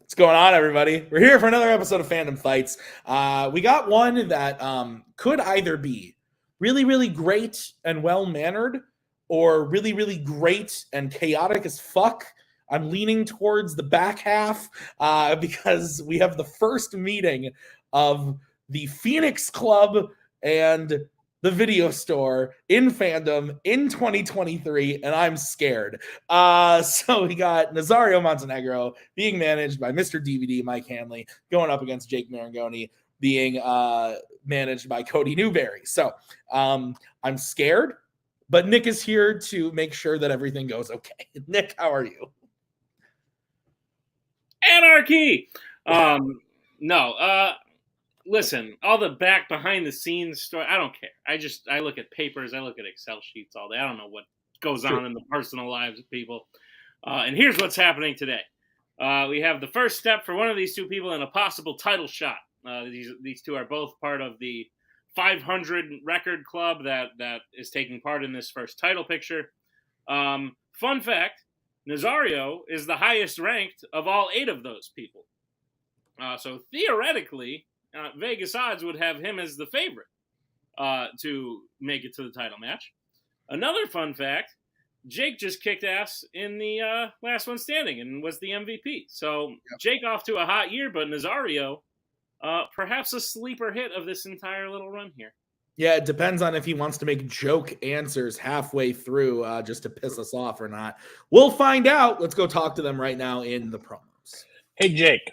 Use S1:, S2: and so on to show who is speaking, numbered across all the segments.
S1: What's going on, everybody? We're here for another episode of Fandom Fights. We got one that could either be really, really great and well-mannered or really, really great and chaotic as fuck. I'm leaning towards the back half because we have the first meeting of the Phoenix Club and the video store in Fandom in 2023, and I'm scared. So we got Nazario Montenegro being managed by Mr. DVD, Mike Hanley, going up against Jake Maringoni, being managed by Cody Newberry. So I'm scared, but Nick is here to make sure that everything goes okay. Nick, how are you?
S2: Anarchy! Listen, all the back behind the scenes story, I don't care. I look at papers, I look at Excel sheets all day. I don't know what goes on in the personal lives of people. And here's what's happening today. We have the first step for one of these two people in a possible title shot. These two are both part of the 500 record club that is taking part in this first title picture. Fun fact, Nazario is the highest ranked of all 8 of those people. So theoretically, Vegas odds would have him as the favorite to make it to the title match. Another fun fact, Jake just kicked ass in the last one standing and was the MVP. So Jake off to a hot year, but Nazario, perhaps a sleeper hit of this entire little run here.
S1: Yeah, it depends on if he wants to make joke answers halfway through just to piss us off or not. We'll find out. Let's go talk to them right now in the promos.
S3: Hey, Jake.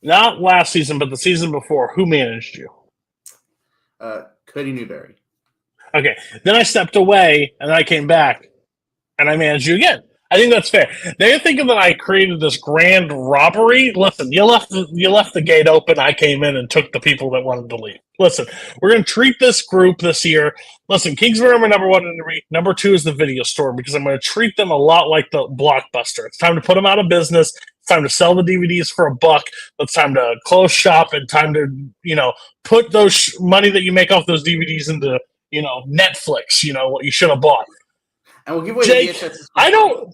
S3: Not last season, but the season before. Who managed you?
S4: Cody Newberry.
S3: Okay. Then I stepped away, and I came back, and I managed you again. I think that's fair. They're thinking that I created this grand robbery. Listen, you left the gate open. I came in and took the people that wanted to leave. Listen, we're going to treat this group this year. Listen, Kingsbury are my number 1 entry. Number 2 is the video store because I'm going to treat them a lot like the Blockbuster. It's time to put them out of business. It's time to sell the DVDs for $1. It's time to close shop and time to, put those money that you make off those DVDs into, Netflix, what you should have bought.
S4: And we'll give away
S3: Jake,
S4: the VHS.
S3: I don't.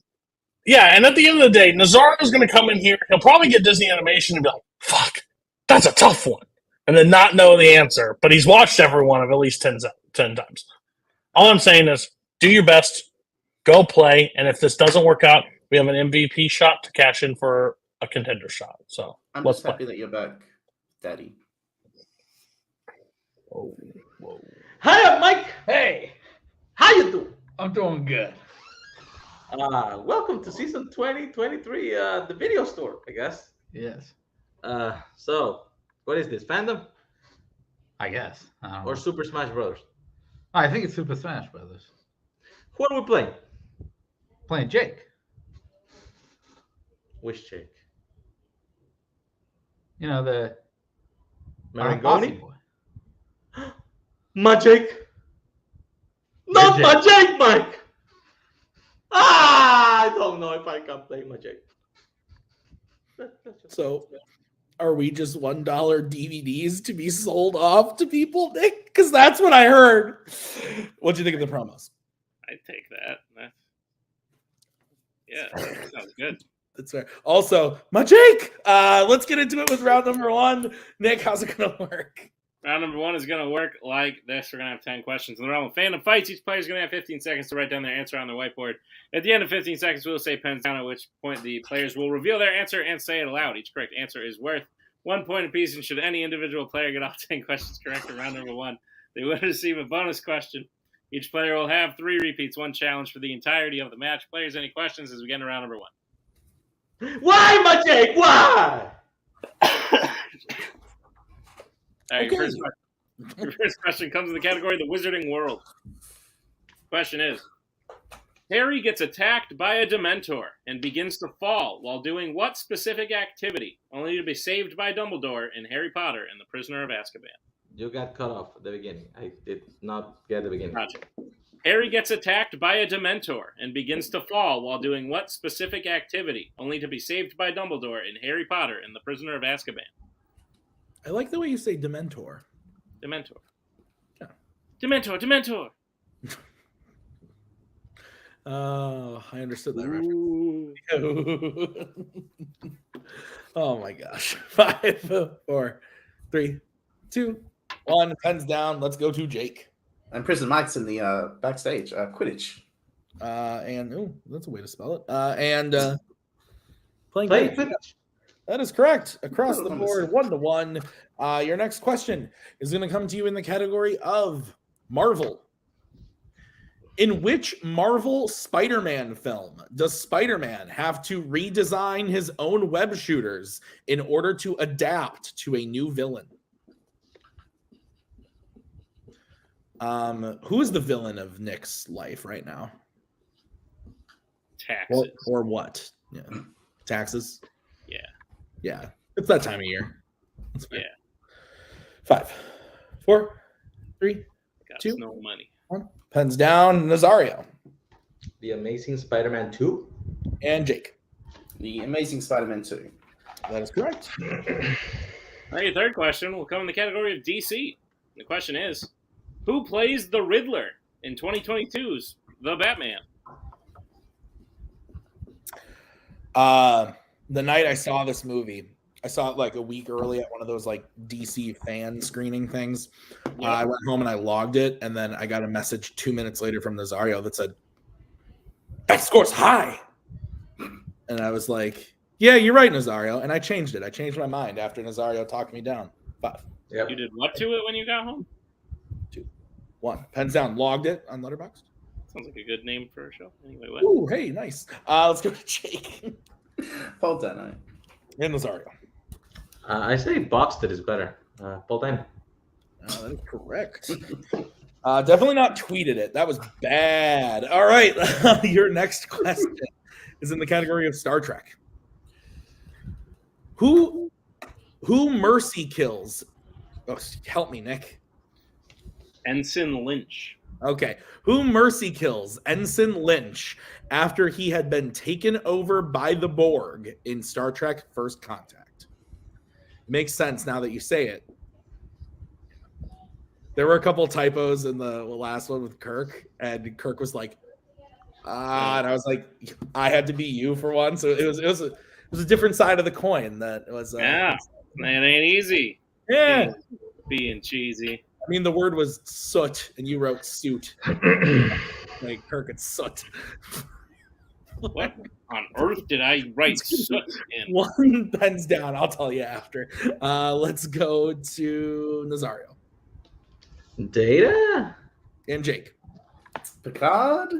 S3: Yeah, and at the end of the day, Nazario's going to come in here. He'll probably get Disney Animation and be like, fuck, that's a tough one. And then not know the answer. But he's watched every one of at least 10 times. All I'm saying is do your best, go play, and if this doesn't work out, we have an MVP shot to cash in for a contender shot. So
S4: I'm
S3: let's
S4: just happy that you're back, Daddy.
S3: Whoa.
S5: Hi, Mike.
S6: Hey,
S5: How you doing?
S6: I'm doing good.
S5: Welcome to season 2023, the video store, I guess.
S6: Yes,
S5: So, what is this, Fandom
S6: I guess. I don't know.
S5: or Super Smash Brothers?
S6: I think it's Super Smash Brothers.
S5: Who are we playing?
S6: Playing Jake.
S5: Which Jake?
S6: You know, the
S5: Maringoni?
S6: Aussie boy.
S5: My Jake? Not
S6: Your
S5: my Jake, Mike! I don't know if I can play my Jake.
S1: So are we just $1 DVDs to be sold off to people, Nick? Because that's what I heard. What do you think of the promos?
S2: I'd take that. That sounds good.
S1: That's fair. Also, my Jake. Let's get into it with round number 1. Nick, how's it gonna work?
S2: Round number 1 is going to work like this. We're going to have 10 questions in the round of Fandom Fights. Each player is going to have 15 seconds to write down their answer on their whiteboard. At the end of 15 seconds, we'll say pens down, at which point the players will reveal their answer and say it aloud. Each correct answer is worth 1 point apiece, and should any individual player get all 10 questions correct in round number 1, they will receive a bonus question. Each player will have 3 repeats, 1 challenge for the entirety of the match. Players, any questions as we get into round number 1?
S5: Why, my Jake? Why?
S2: All right, your first question comes in the category The Wizarding World. Question is, Harry gets attacked by a Dementor and begins to fall while doing what specific activity, only to be saved by Dumbledore in Harry Potter and the Prisoner of Azkaban?
S5: You got cut off at the beginning. I did not get the beginning.
S2: Gotcha. Harry gets attacked by a Dementor and begins to fall while doing what specific activity, only to be saved by Dumbledore in Harry Potter and the Prisoner of Azkaban?
S1: I like the way you say Dementor.
S2: Dementor.
S1: Yeah.
S2: Dementor.
S1: Oh, I understood that reference. Oh my gosh. 5, 4, 3, 2, 1. Pens down. Let's go to Jake.
S4: And Prison Mike's in the backstage. Quidditch.
S1: And that's a way to spell it. And playing
S5: Play
S1: Quidditch.
S5: Quidditch.
S1: That is correct. Across the
S4: On the
S1: board,
S4: side.
S1: 1-1. Your next question is going to come to you in the category of Marvel. In which Marvel Spider-Man film does Spider-Man have to redesign his own web shooters in order to adapt to a new villain? Who is the villain of Nick's life right now?
S2: Taxes.
S1: Or what? Yeah. Taxes?
S2: Yeah.
S1: Yeah. It's that time of year. That's fair.
S2: Yeah.
S1: 5, 4, 3,
S2: Got
S1: 2,
S2: no money.
S1: 1. Pens down. Nazario
S5: The Amazing Spider-Man 2.
S1: and Jake.
S4: The Amazing Spider-Man 2.
S1: That is correct.
S2: All right, your third question will come in the category of DC. The question is, who plays the Riddler in 2022's The Batman?
S1: The night I saw this movie, I saw it like a week early at one of those like DC fan screening things.
S2: Yeah.
S1: I went home and I logged it, and then I got a message 2 minutes later from Nazario that said, "That score's high." And I was like, "Yeah, you're right, Nazario." And I changed it. I changed my mind after Nazario talked me down. 5,
S5: Yep.
S2: You did what to it when you got home?
S1: 2, 1. Pens down. Logged it on Letterboxd.
S2: Sounds like a good name for a show. Anyway, what?
S1: Ooh, hey, nice. Let's go to Jake
S4: Paul Dano.
S1: and Nazario.
S5: I say Boxed is better. Paul Dano.
S1: That is correct. Definitely not tweeted it. That was bad. All right. Your next question is in the category of Star Trek. Who mercy kills? Oh, help me, Nick.
S2: Ensign Lynch.
S1: Okay. Who mercy kills Ensign Lynch after he had been taken over by the Borg in Star Trek First Contact? Makes sense now that you say it. There were a couple typos in the last one with Kirk, and Kirk was like, and I was like, I had to be you for one. So it was a different side of the coin that was.
S2: Yeah, it ain't easy.
S1: Yeah.
S2: Being cheesy.
S1: I mean, the word was soot, and you wrote suit. Like Kirk, it's soot.
S2: What on earth did I write soot in?
S1: 1 pens down. I'll tell you after. Let's go to Nazario
S5: Data?
S1: and Jake.
S4: Picard?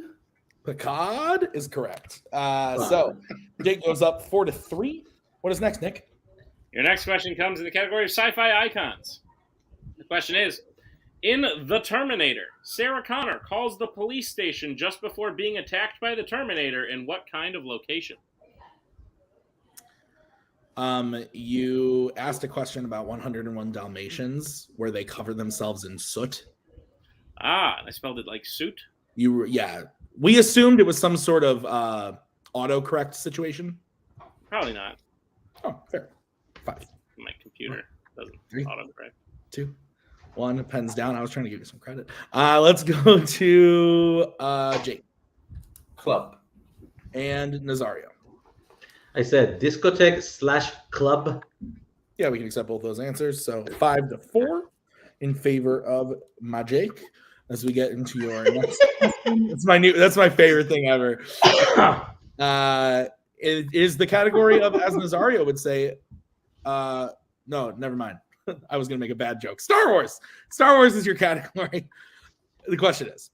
S1: Picard is correct. So Jake goes up 4-3. What is next, Nick?
S2: Your next question comes in the category of sci-fi icons. The question is, in The Terminator, Sarah Connor calls the police station just before being attacked by the Terminator in what kind of location?
S1: You asked a question about 101 Dalmatians, where they cover themselves in soot.
S2: Ah, I spelled it like suit.
S1: We assumed it was some sort of autocorrect situation.
S2: Probably not.
S1: Oh, fair. 5,
S2: My computer doesn't
S1: 3,
S2: autocorrect.
S1: 2, 1. Pens down. I was trying to give you some credit. Let's go to Jake
S4: Club.
S1: and Nazario.
S5: I said discotheque/club.
S1: Yeah, we can accept both those answers. So 5-4 in favor of my Jake. As we get into your next question. That's my favorite thing ever. It is the category of, as Nazario would say, no, never mind. I was going to make a bad joke. Star Wars. Star Wars is your category. The question is,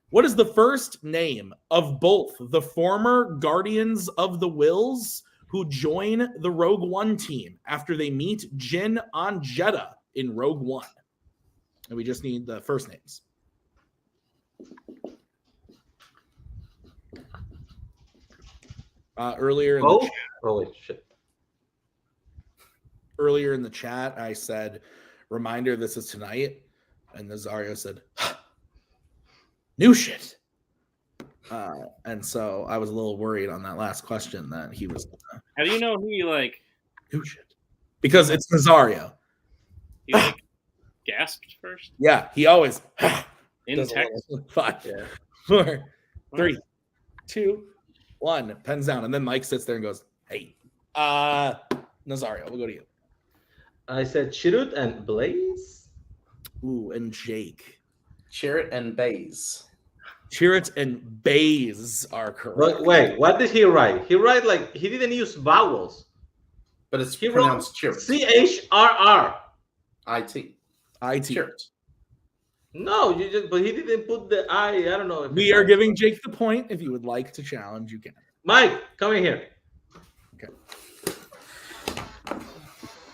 S1: what is the first name of both the former Guardians of the Wills who join the Rogue One team after they meet Jin on Jeddah in Rogue One? And we just need the first names. Earlier in the chat, I said, reminder, this is tonight. And Nazario said, new shit. And so I was a little worried on that last question that he was.
S2: How do you know he
S1: new shit? Because it's Nazario.
S2: he gasped first?
S1: Yeah, he always
S2: In
S1: does a
S2: text?
S1: little 5,
S5: Yeah.
S1: 4, 3, 2, 1. Pens down. And then Mike sits there and goes, hey. Nazario, we'll go to you.
S5: I said Chirrut and Blaze.
S1: Ooh, and Jake.
S4: Chirrut and Bays.
S1: Chirrut and Bays are correct.
S5: Wait, what did he write? He write like he didn't use vowels.
S4: But it's
S5: He
S4: pronounced
S5: wrote
S4: Chirrut.
S5: CHRR.
S4: IT.
S1: IT.
S4: Chirrut.
S5: No, but he didn't put the I. I don't know.
S1: We are giving Jake the point. If you would like to challenge, you can.
S5: Mike, come in here.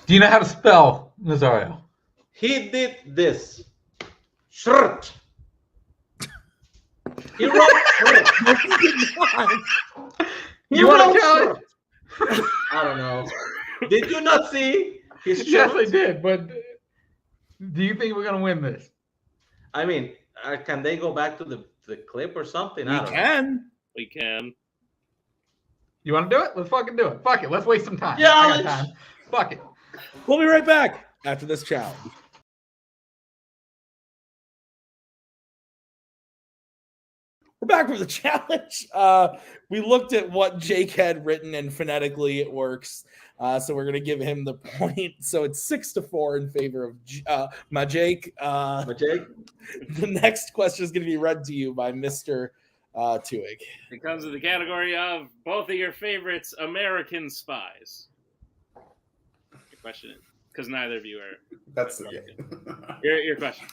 S6: Do you know how to spell Nazario?
S5: He did this. Shirt. He wrote shirt.
S6: You want to challenge?
S5: I don't know. Did you not see his shirt?
S6: Yes, I did. But do you think we're gonna win this?
S5: I mean, can they go back to the clip or something? I
S1: We
S5: don't know.
S1: can.
S2: We can.
S6: You want to do it? Let's fucking do it. Fuck it. Let's waste some time.
S5: Yeah,
S6: I got time. Fuck it.
S1: We'll be right back after this challenge. We're back from the challenge. We looked at what Jake had written, and phonetically it works. So we're going to give him the point. So it's 6-4 in favor of my Jake.
S5: Jake?
S2: Mm-hmm.
S1: The next question is going to be read to you by Mr. Tuig.
S2: It comes to the category of both of your favorites, American spies. Your question is, because neither of you are.
S4: That's the game.
S2: Your question.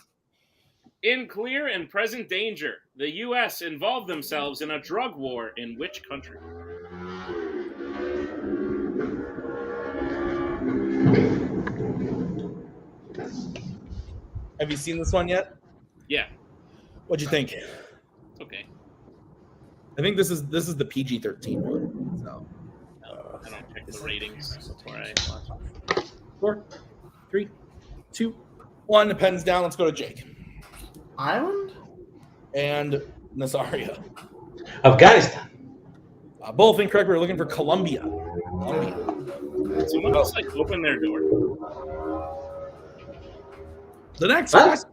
S2: In clear and present danger, the U.S. involved themselves in a drug war in which country?
S1: Have you seen this one yet?
S2: Yeah.
S1: What'd you think?
S2: Okay.
S1: I think this is the PG-13 one. So
S2: No, I don't check the ratings before I watch.
S1: 4, 3, 2, 1. The pen's down. Let's go to Jake
S4: Ireland?
S1: and Nazario.
S5: Afghanistan.
S1: Both incorrect. We're looking for Colombia.
S2: Someone else like open their door.
S1: The next
S5: Huh?
S1: question.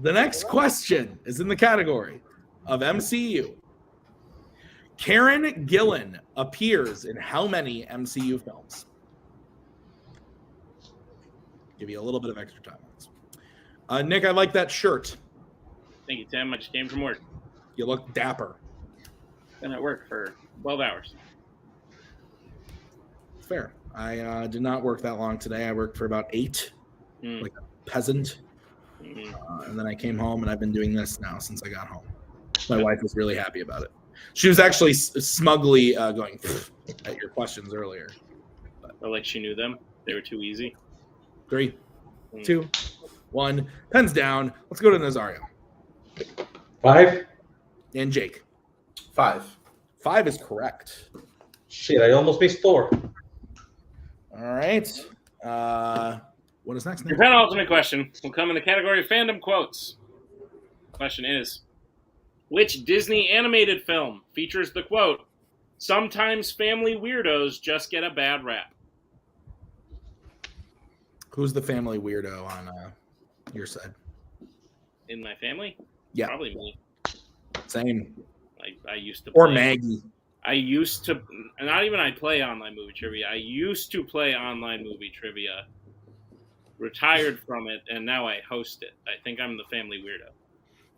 S1: The next question is in the category of MCU. Karen Gillan appears in how many MCU films? Give you a little bit of extra time on this. Nick, I like that shirt.
S2: Thank you, Tim. I just came from work.
S1: You look dapper.
S2: Been at work for 12 hours.
S1: Fair. I did not work that long today. I worked for about 8, like a peasant. And then I came home, and I've been doing this now since I got home. My wife was really happy about it. She was actually smugly going at your questions earlier.
S2: Or like she knew them. They were too easy.
S1: 3, 2, 1. Pens down. Let's go to Nazario
S5: 5.
S1: and Jake.
S4: 5.
S1: 5 is correct.
S5: Shit, I almost missed 4.
S1: All right. What is next?
S2: Your penultimate question will come in the category of fandom quotes. Question is, which Disney animated film features the quote, "Sometimes family weirdos just get a bad rap"?
S1: Who's the family weirdo on your side?
S2: In my family?
S1: Yeah.
S2: Probably me.
S1: Same.
S2: I used to
S1: Or
S2: play.
S1: Maggie.
S2: I used to, not even I play online movie trivia. I used to play online movie trivia, retired from it, and now I host it. I think I'm the family weirdo.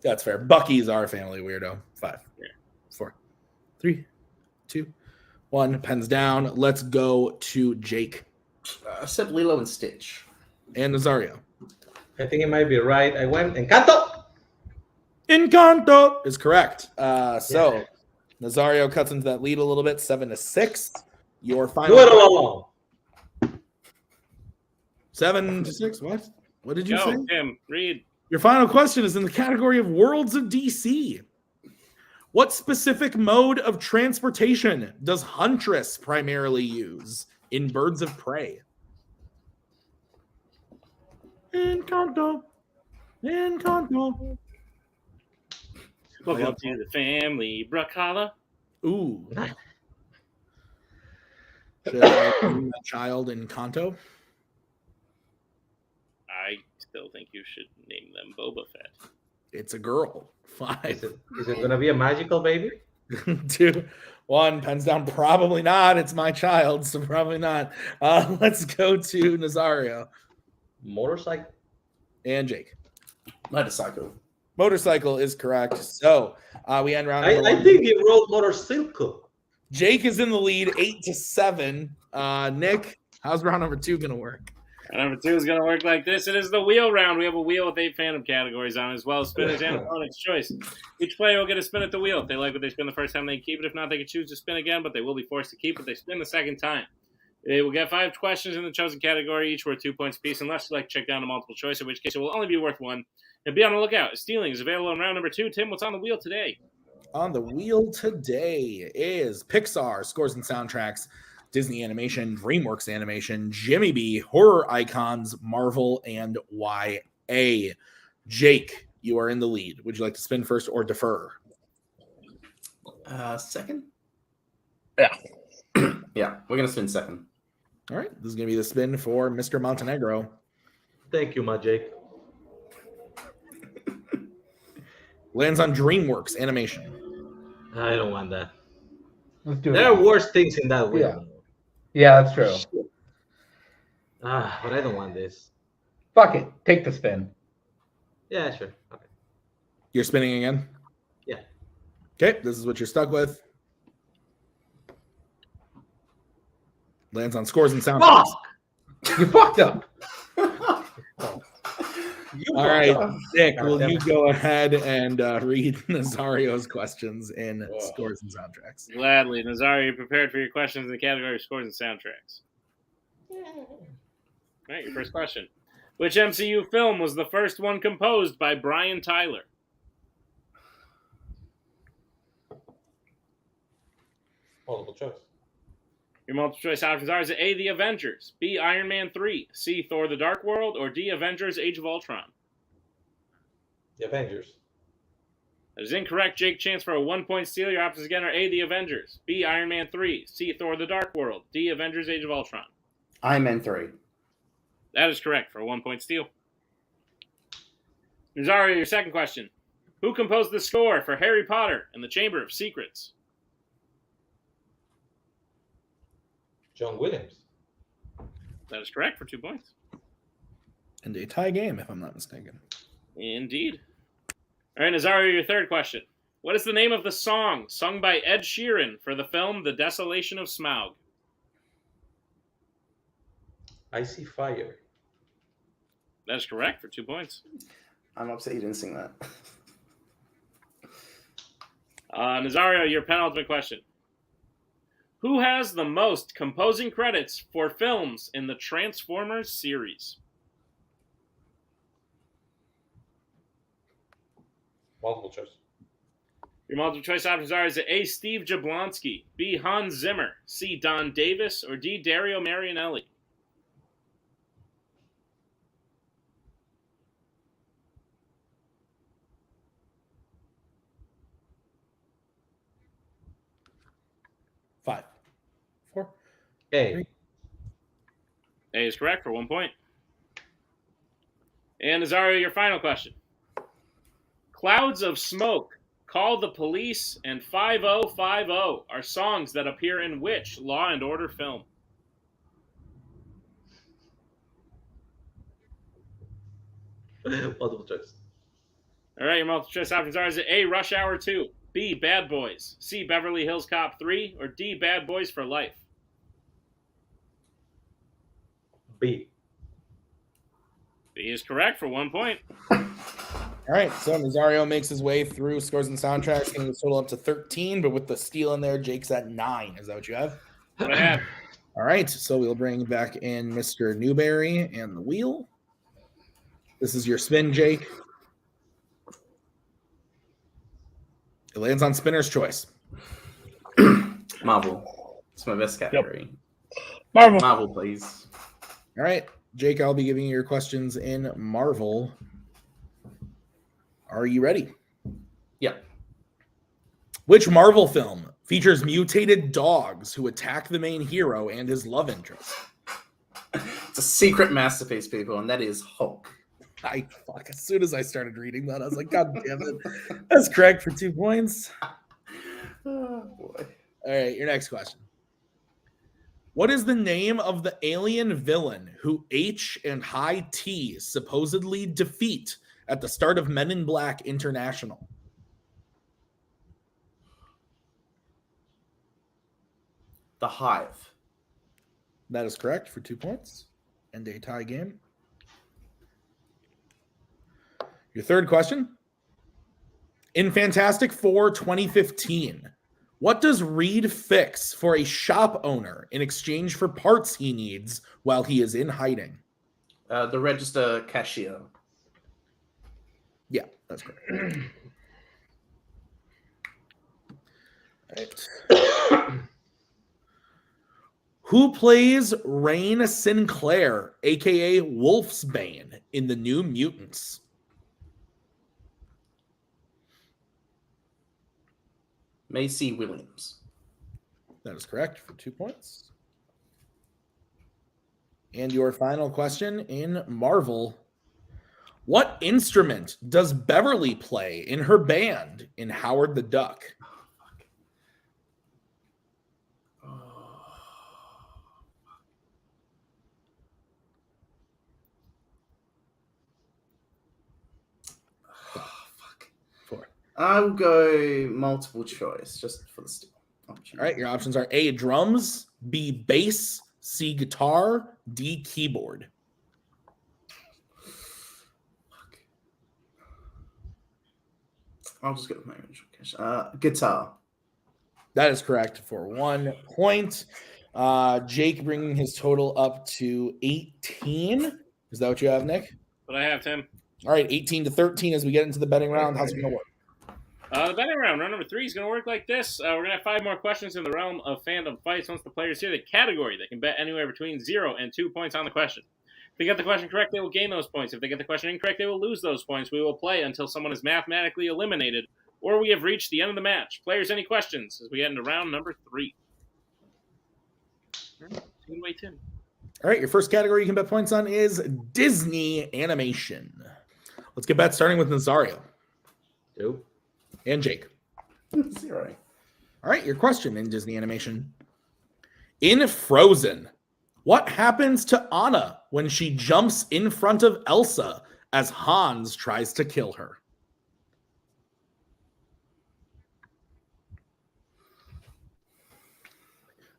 S1: That's fair. Bucky's our family weirdo. 5,
S2: Yeah.
S1: 4, 3, 2, 1. Pens down. Let's go to Jake
S4: I said Lilo and Stitch.
S1: and Nazario.
S5: I think it might be right. I went Encanto.
S1: Encanto is correct. So Nazario cuts into that lead a little bit, 7-6. Your final
S5: Do it all alone.
S1: 7-6. What? What did you
S2: Go,
S1: say?
S2: Tim, read.
S1: Your final question is in the category of Worlds of DC. What specific mode of transportation does Huntress primarily use in Birds of Prey? Encanto. Encanto.
S2: Welcome to the family, Bracala.
S1: Ooh. Should I name that child Encanto?
S2: I still think you should name them Boba Fett.
S1: It's a girl.
S5: Is
S1: 5,
S5: it gonna be a magical baby?
S1: 2, 1. Pens down. Probably not. It's my child, so probably not. Let's go to Nazario
S5: Motorcycle.
S1: and Jake.
S4: Motorcycle.
S1: Motorcycle is correct. So we end round number
S5: I
S1: one.
S5: think you wrote motorcycle.
S1: Jake is in the lead, 8-7. Nick, how's round number 2 going to work?
S2: Number 2 is going to work like this. It is the wheel round. We have a wheel with 8 Fandom categories on it, as well as spinners and opponent's choice. Each player will get a spin at the wheel. If they like what they spin the first time, they can keep it. If not, they can choose to spin again, but they will be forced to keep it. They spin the second time. They will get 5 questions in the chosen category, each worth 2 points apiece, unless you like to check down a multiple choice, in which case it will only be worth 1. And be on the lookout. Stealing is available in round number 2. Tim, what's on the wheel today?
S1: On the wheel today is Pixar, scores and soundtracks, Disney Animation, DreamWorks Animation, Jimmy B, horror icons, Marvel, and YA. Jake, you are in the lead. Would you like to spin first or defer?
S4: Second?
S3: Yeah.
S4: Yeah, we're going to spin second.
S1: All right. This is going to be the spin for Mr. Montenegro.
S5: Thank you, my Jake.
S1: Lands on DreamWorks Animation.
S5: I don't want that.
S6: Let's do it.
S5: There are worse things in that wheel.
S6: Yeah, that's true.
S5: But I don't want this.
S6: Fuck it. Take the spin.
S5: Yeah, sure. Okay.
S1: You're spinning again?
S5: Yeah.
S1: Okay. This is what you're stuck with. Lands on scores and soundtracks.
S6: You fucked up.
S1: All right, Nick, will you go ahead and read Nazario's questions in scores and soundtracks?
S2: Gladly. Nazario, you're prepared for your questions in the category of scores and soundtracks. All right, your first question. Which MCU film was the first one composed by Brian Tyler?
S5: Multiple choice.
S2: Your multiple choice options are: is it A, The Avengers, B, Iron Man 3, C, Thor the Dark World, or D, Avengers Age of Ultron?
S5: The Avengers.
S2: That is incorrect. Jake, chance for a 1-point steal. Your options again are A, The Avengers, B, Iron Man 3, C, Thor the Dark World, D, Avengers Age of Ultron.
S4: Iron Man 3.
S2: That is correct for a 1-point steal. Nazario, your second question. Who composed the score for Harry Potter and the Chamber of Secrets?
S5: John Williams.
S2: That is correct for 2 points.
S1: And a tie game, if I'm not mistaken.
S2: Indeed. All right, Nazario, your third question. What is the name of the song sung by Ed Sheeran for the film The Desolation of Smaug?
S5: I See Fire.
S2: That is correct for 2 points.
S4: I'm upset you didn't sing that.
S2: Nazario, your penultimate question. Who has the most composing credits for films in the Transformers series?
S5: Multiple choice.
S2: Your multiple choice options are: is it A, Steve Jablonsky, B, Hans Zimmer, C, Don Davis, or D, Dario Marianelli?
S1: Five, 4.
S5: A.
S2: A is correct for 1 point. And Nazario, your final question. Clouds of Smoke, Call the Police, and 5050 are songs that appear in which Law and Order film?
S5: Multiple choice.
S2: All right, your multiple choice options are: is it A, Rush Hour 2, B, Bad Boys, C, Beverly Hills Cop 3, or D, Bad Boys for Life?
S5: B.
S2: B is correct for 1 point.
S1: All right, so Nazario makes his way through scores and soundtracks, getting the total up to 13, but with the steal in there, Jake's at 9. Is that what you have?
S2: What I have.
S1: All right, so we'll bring back in Mr. Newberry and the wheel. This is your spin, Jake. It lands on spinner's choice.
S4: Marvel. It's my best category.
S3: Marvel.
S4: Marvel, please.
S1: All right, Jake, I'll be giving you your questions in Marvel. Are you ready?
S4: Yeah.
S1: Which Marvel film features mutated dogs who attack the main hero and his love interest?
S4: It's a secret masterpiece, people, and that is Hulk.
S1: As soon as I started reading that, I was like, God damn it. That's correct for 2 points.
S4: Oh, boy.
S1: All right, your next question. What is the name of the alien villain who H and High T supposedly defeat at the start of Men in Black International?
S4: The Hive.
S1: That is correct for 2 points. And a tie game. Your third question. In Fantastic Four 2015, what does Reed fix for a shop owner in exchange for parts he needs while he is in hiding?
S4: The register cashier.
S1: Yeah, that's correct. All right. Who plays Rain Sinclair, aka Wolfsbane, in the New Mutants?
S4: Macy Williams.
S1: That is correct for 2 points. And your final question in Marvel. What instrument does Beverly play in her band in Howard the Duck?
S4: I'll go multiple choice just for the steal.
S1: All right, your options are A, drums, B, bass, C, guitar, D, keyboard.
S4: I'll just go with my original question. Guitar.
S1: That is correct for 1 point. Jake bringing his total up to 18. Is that what you have, Nick?
S2: But I have, Tim.
S1: All right, 18 to 13 as we get into the betting round. How's it going to work?
S2: The betting round number 3 is going to work like this. We're going to have 5 more questions in the realm of fandom fights. Once the players hear the category, they can bet anywhere between 0 and 2 points on the question. If they get the question correct, they will gain those points. If they get the question incorrect, they will lose those points. We will play until someone is mathematically eliminated or we have reached the end of the match. Players, any questions as we get into round number 3? Take it away, Tim.
S1: All right, your first category you can bet points on is Disney animation. Let's get bets starting with Nazario.
S5: 2.
S1: And Jake.
S4: 0.
S1: All right, your question in Disney animation. In Frozen, what happens to Anna when she jumps in front of Elsa as Hans tries to kill her?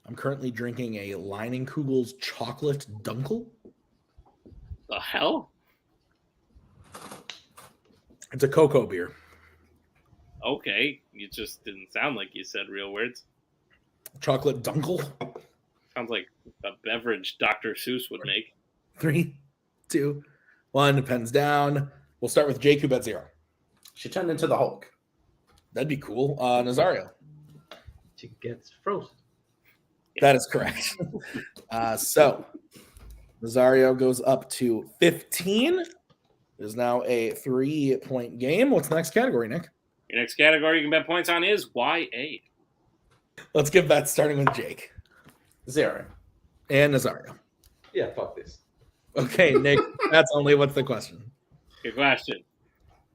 S1: I'm currently drinking a Leinenkugel's chocolate dunkel.
S2: The hell?
S1: It's a cocoa beer.
S2: Okay, you just didn't sound like you said real words.
S1: Chocolate dunkel.
S2: Sounds like a beverage Dr. Seuss would make.
S1: 3, 2, 1. Pens down. We'll start with Jake, who bet 0.
S4: She turned into the Hulk.
S1: That'd be cool. Nazario.
S5: She gets frozen.
S1: That is correct. So Nazario goes up to 15. It is now a 3-point game. What's the next category, Nick?
S2: Your next category you can bet points on is YA.
S1: Let's get bets starting with Jake.
S4: 0.
S1: And Nazario.
S5: Yeah, fuck this.
S1: Okay, Nick, that's only what's the question.
S2: Good question.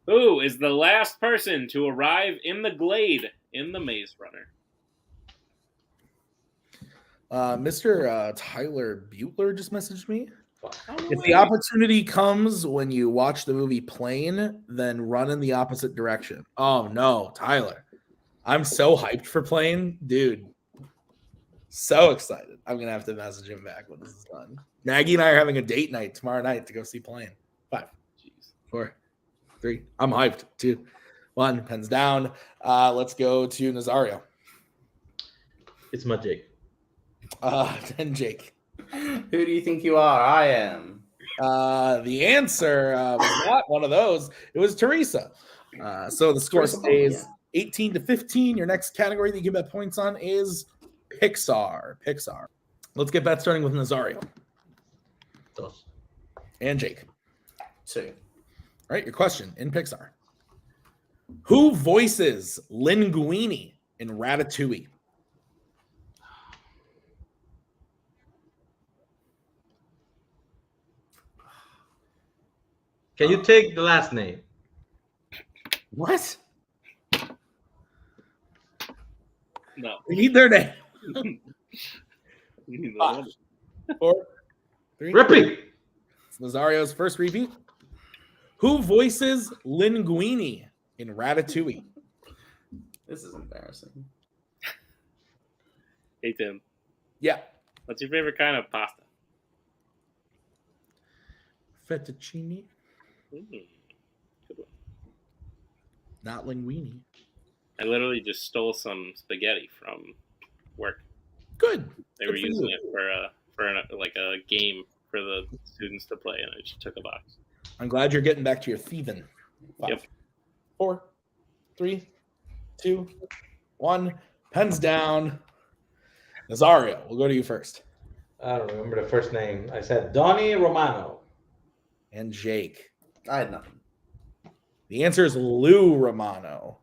S2: Who is the last person to arrive in the glade in the Maze Runner?
S1: Mr. Tyler Butler just messaged me.
S2: Oh,
S1: If the opportunity comes when you watch the movie Plane, then run in the opposite direction. Oh, no, Tyler. I'm so hyped for Plane. Dude, so excited. I'm going to have to message him back when this is done. Maggie and I are having a date night tomorrow night to go see Plane. 5, 4, 3. I'm hyped. 2, 1. Pens down. Let's go to Nazario.
S5: It's my Jake.
S1: Then Jake.
S4: Who do you think you are? I am.
S1: The answer was not one of those. It was Teresa. So the score stays 18 to 15. Your next category that you can bet points on is Pixar. Let's get bet starting with Nazario.
S5: 2.
S1: And Jake.
S4: 2.
S1: All right, your question in Pixar. Who voices Linguini in Ratatouille?
S5: Can you take the last name?
S1: What?
S2: No.
S1: We need their name.
S2: You know
S1: Five,
S2: what?
S1: 4, 3.
S5: Repeat.
S1: It's Nazario's first repeat. Who voices Linguini in Ratatouille?
S4: This is embarrassing.
S2: Hey, Tim.
S1: Yeah.
S2: What's your favorite kind of pasta?
S1: Fettuccine,
S2: Good one.
S1: not linguini.
S2: I literally just stole some spaghetti from work.
S1: Good.
S2: They
S1: Good
S2: were
S1: for
S2: using
S1: you.
S2: it for a game for the students to play, and I just took a box.
S1: I'm glad you're getting back to your thieving. 5,
S2: Yep.
S1: 4, 3, 2, 1. Pens down. Nazario, we'll go to you first.
S5: I don't remember the first name. I said Donnie Romano.
S1: And Jake.
S4: I had nothing.
S1: The answer is Lou Romano.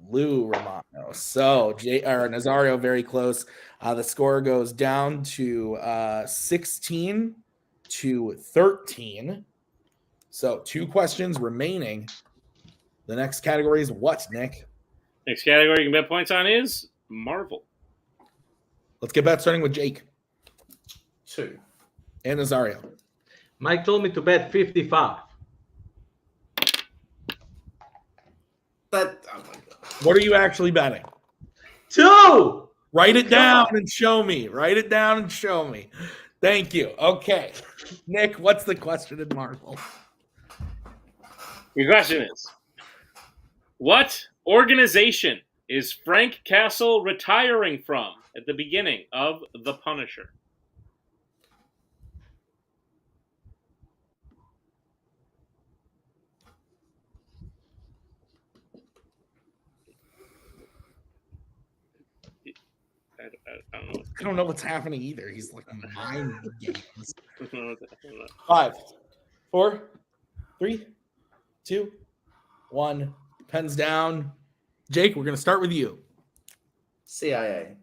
S1: Lou Romano. So Nazario very close. The score goes down to 16 to 13. So 2 questions remaining. The next category is what, Nick?
S2: Next category you can bet points on is Marvel.
S1: Let's get back starting with Jake
S4: 2.
S1: and Nazario.
S5: Mike told me to bet 55.
S4: But oh my god.
S1: What are you actually betting?
S5: 2.
S1: Write it down and show me. Write it down and show me. Thank you. Okay. Nick, what's the question in Marvel?
S2: Your question is, what organization is Frank Castle retiring from at the beginning of The Punisher? I don't know.
S1: I don't know what's happening either. He's like mind games.
S2: I don't know.
S1: 5, 4, 3, 2, 1. Pens down. Jake, we're going to start with you
S4: CIA.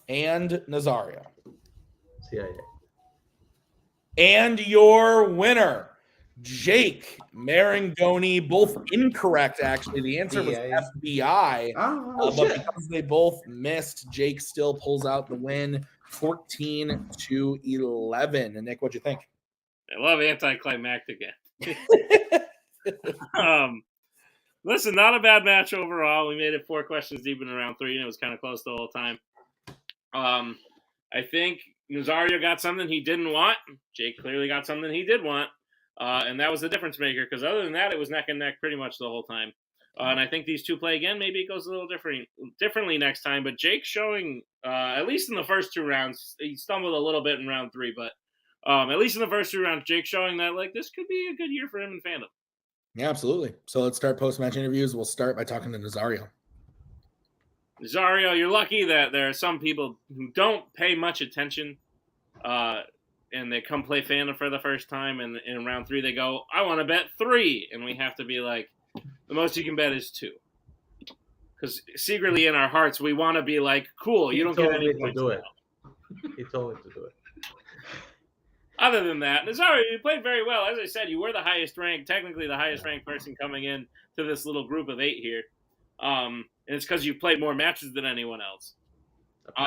S1: and Nazario.
S5: CIA.
S1: And your winner, Jake Maringoni, both incorrect, actually. The answer was
S4: FBI.
S1: FBI.
S4: Oh,
S1: But
S4: shit.
S1: because they both missed, Jake still pulls out the win 14 to 11. And Nick, what'd you think?
S2: I love anticlimactic again. Listen, not a bad match overall. We made it 4 questions deep in round 3, and it was kind of close the whole time. I think Nazario got something he didn't want. Jake clearly got something he did want. And that was the difference maker, because other than that, it was neck and neck pretty much the whole time. And I think these two play again. Maybe it goes a little differently next time. But Jake showing, at least in the first 2 rounds, he stumbled a little bit in round 3, but at least in the first 2 rounds, Jake showing that like this could be a good year for him in fandom.
S1: Yeah, absolutely. So let's start post-match interviews. We'll start by talking to Nazario.
S2: Nazario, you're lucky that there are some people who don't pay much attention, and they come play Fandom for the first time, and in round 3 they go, I want to bet 3, and we have to be like, the most you can bet is 2. Because secretly in our hearts, we want to be like, cool, you don't get any points.
S5: Do it. He told me to do it.
S2: Other than that, Nazario, you played very well. As I said, you were the highest ranked, technically the highest ranked person coming in to this little group of 8 here. And it's because you've played more matches than anyone else.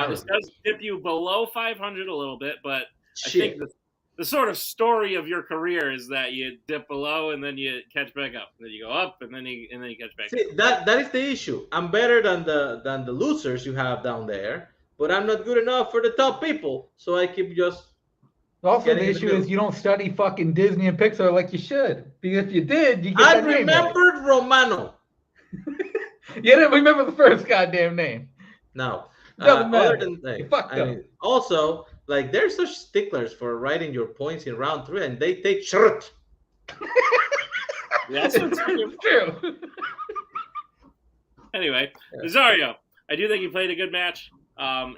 S2: This does dip you below 500 a little bit, but I think the sort of story of your career is that you dip below and then you catch back up, and then you go up and then you catch back up.
S5: That is the issue. I'm better than the losers you have down there, but I'm not good enough for the top people, so I keep just.
S6: Also, the issue is you don't study fucking Disney and Pixar like you should. Because if you did, you get
S5: I
S6: that name right.
S5: remembered Romano.
S6: You didn't remember the first goddamn name.
S5: No.
S6: Doesn't matter.
S5: Other than
S6: You fucked up.
S5: also, like, they're such sticklers for writing your points in round 3, and they take shirt.
S2: That's what's
S6: true.
S2: Anyway, Nazario, I do think you played a good match.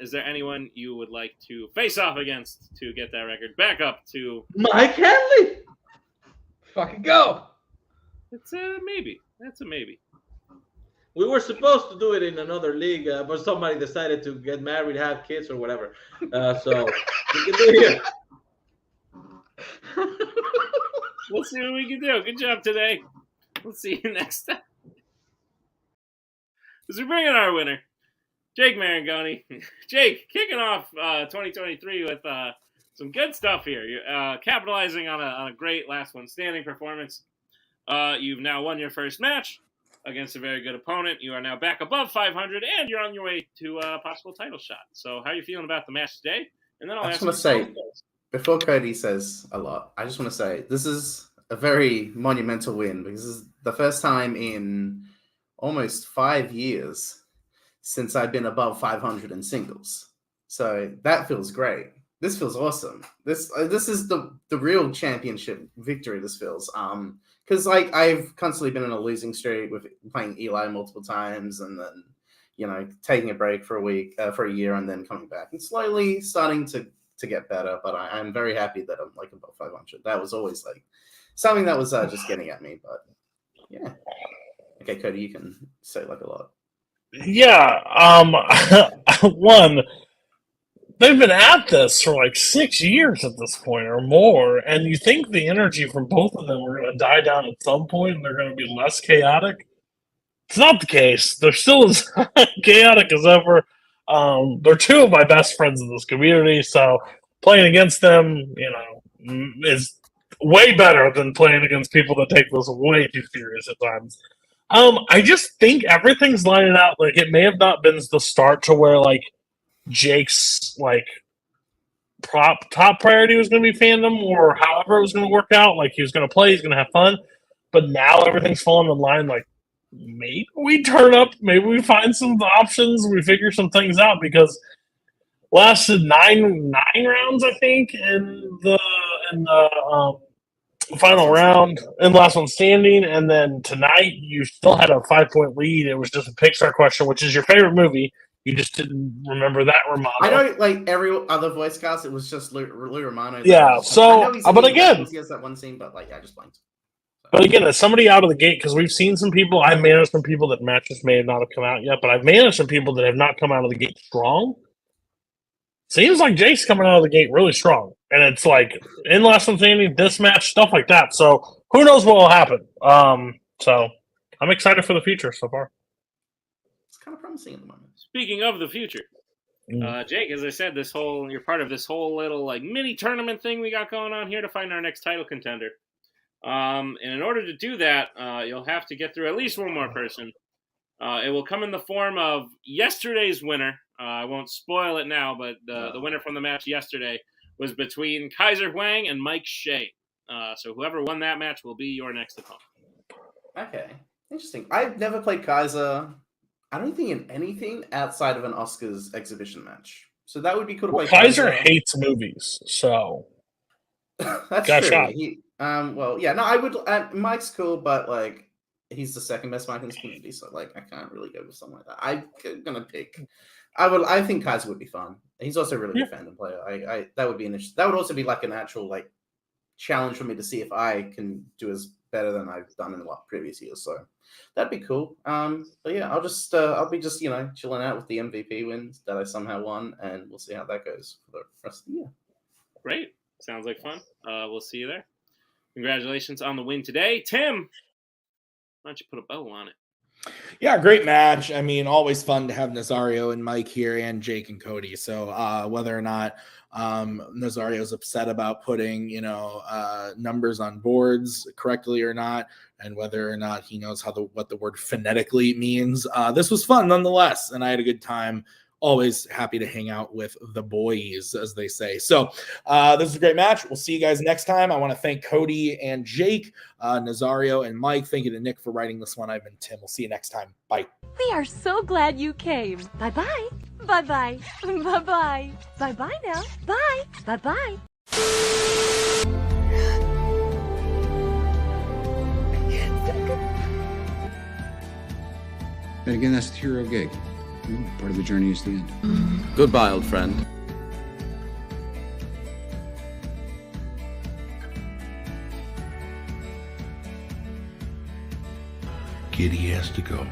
S2: Is there anyone you would like to face off against to get that record back up to?
S5: Mike Henley.
S6: Fucking go.
S2: It's a maybe. That's a maybe.
S5: We were supposed to do it in another league, but somebody decided to get married, have kids, or whatever. So we can do it here.
S2: We'll see what we can do. Good job today. We'll see you next time. As we bring in our winner, Jake Maringoni. Jake, kicking off 2023 with some good stuff here. You're capitalizing on a great last one standing performance. You've now won your first match against a very good opponent. You are now back above 500, and you're on your way to a possible title shot. So how are you feeling about the match today? And then I
S4: just want to say, before Cody says a lot, I just want to say this is a very monumental win because this is the first time in almost 5 years since I've been above 500 in singles. So that feels great. This feels awesome. This is the real championship victory. This feels because like I've constantly been in a losing streak with playing Eli multiple times and then taking a break for a year and then coming back and slowly starting to get better. But I'm very happy that I'm like above 500. That was always like something that was just getting at me. But yeah, okay, Cody, you can say like a lot.
S3: Yeah, one, they've been at this for like 6 years at this point or more, and you think the energy from both of them are going to die down at some point and they're going to be less chaotic. It's not the case. They're still as chaotic as ever. They're two of my best friends in this community, so playing against them, is way better than playing against people that take this way too serious at times. I just think everything's lining out. Like, it may have not been the start to where, like, Jake's, like, top priority was going to be Fandom or however it was going to work out. Like, he was going to play, he's going to have fun. But now everything's falling in line. Like, maybe we turn up, maybe we find some options, we figure some things out because lasted nine rounds, I think, in the final round and last one standing, and then tonight you still had a 5-point lead. It was just a Pixar question, which is your favorite movie. You just didn't remember that, Romano.
S4: I know, like every other voice cast, it was just Lou Romano.
S3: Yeah, but again,
S4: he has that one scene, but like I just blanked. So.
S3: But again, as somebody out of the gate, because we've seen some people, I've managed some people that matches may not have come out yet, but I've managed some people that have not come out of the gate strong. Seems like Jake's coming out of the gate really strong. And it's like, in last one standing, this match, stuff like that. So, who knows what will happen. So, I'm excited for the future so far.
S4: It's kind of promising at the moment.
S2: Speaking of the future, Jake, as I said, you're part of this whole little like mini tournament thing we got going on here to find our next title contender. And in order to do that, you'll have to get through at least one more person. It will come in the form of yesterday's winner. I won't spoil it now, but the winner from the match yesterday was between Kaiser Huang and Mike Shea. So whoever won that match will be your next opponent.
S4: Okay. Interesting. I've never played Kaiser, I don't think, in anything outside of an Oscars exhibition match. So that would be cool to play
S3: Kaiser hates movies, so...
S4: That's
S3: got
S4: true.
S3: Shot.
S4: I would... Mike's cool, but, like, he's the second best Mike in this community, so, like, I can't really go with something like that. I'm going to pick... I think Kaiser would be fun. He's also a really good Fandom player. That would be an that would also be like an actual like challenge for me to see if I can do as better than I've done in the previous years. So that'd be cool. But yeah, I'll be just chilling out with the MVP wins that I somehow won, and we'll see how that goes for the rest of the year.
S2: Great, sounds like fun. We'll see you there. Congratulations on the win today, Tim. Why don't you put a bow on it?
S1: Yeah, great match. I mean, always fun to have Nazario and Mike here and Jake and Cody. So whether or not Nazario's upset about putting, numbers on boards correctly or not, and whether or not he knows what the word phonetically means, this was fun nonetheless, and I had a good time. Always happy to hang out with the boys, as they say. So this is a great match. We'll see you guys next time. I want to thank Cody and Jake, Nazario and Mike. Thank you to Nick for writing this one. I've been Tim. We'll see you next time. Bye.
S7: We are so glad you came. Bye-bye. Bye-bye. Bye-bye. Bye-bye now. Bye. Bye-bye.
S8: And again, that's the hero gig. Part of the journey is the end.
S9: Goodbye, old friend.
S10: Kitty has to go.